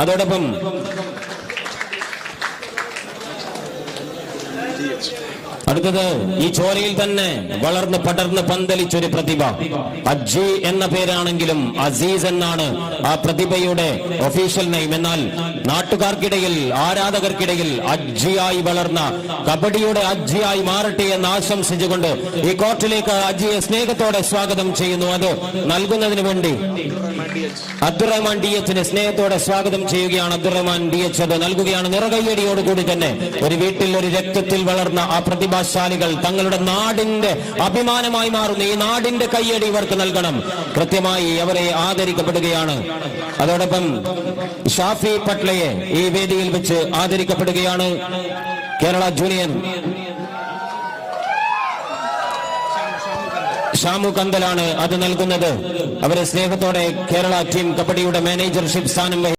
അതോടൊപ്പം അടുത്തത് ഈ ചോരയിൽ തന്നെ വളർന്ന് പടർന്ന് പന്തലിച്ചൊരു പ്രതിഭ. അജ്ജി എന്ന പേരാണെങ്കിലും അസീസ് എന്നാണ് ആ പ്രതിഭയുടെ ഒഫീഷ്യൽ നെയിം. എന്നാൽ നാട്ടുകാർക്കിടയിൽ, ആരാധകർക്കിടയിൽ അജ്ജിയായി വളർന്ന, കബഡിയുടെ അജ്ജിയായി മാറട്ടെ എന്ന് ആശംസിച്ചുകൊണ്ട് ഈ കോർട്ടിലേക്ക് അജ്ജിയെ സ്നേഹത്തോടെ സ്വാഗതം ചെയ്യുന്നു. അത് നൽകുന്നതിന് വേണ്ടി അബ്ദുറഹ്മാൻ DH സ്നേഹത്തോടെ സ്വാഗതം ചെയ്യുകയാണ്. അബ്ദുറഹ്മാൻ DH അത് നൽകുകയാണ്. നിറകയ്യടിയോടുകൂടി തന്നെ ഒരു വീട്ടിൽ ഒരു രക്തത്തിൽ വളർന്ന ആ പ്രതിഭാശാലികൾ തങ്ങളുടെ നാടിന്റെ അഭിമാനമായി മാറുന്ന ഈ നാടിന്റെ കയ്യടി ഇവർക്ക് നൽകണം. കൃത്യമായി അവരെ ആദരിക്കപ്പെടുകയാണ്. അതോടൊപ്പം ഷാഫി പട്ലയെ ഈ വേദിയിൽ വെച്ച് ആദരിക്കപ്പെടുകയാണ്. കേരള ജൂനിയർ ഷാമു കന്തലാണ് അത് നൽകുന്നത്. അവരെ സ്നേഹത്തോടെ കേരള ടീം കബഡിയുടെ മാനേജർഷിപ്പ് സ്ഥാനം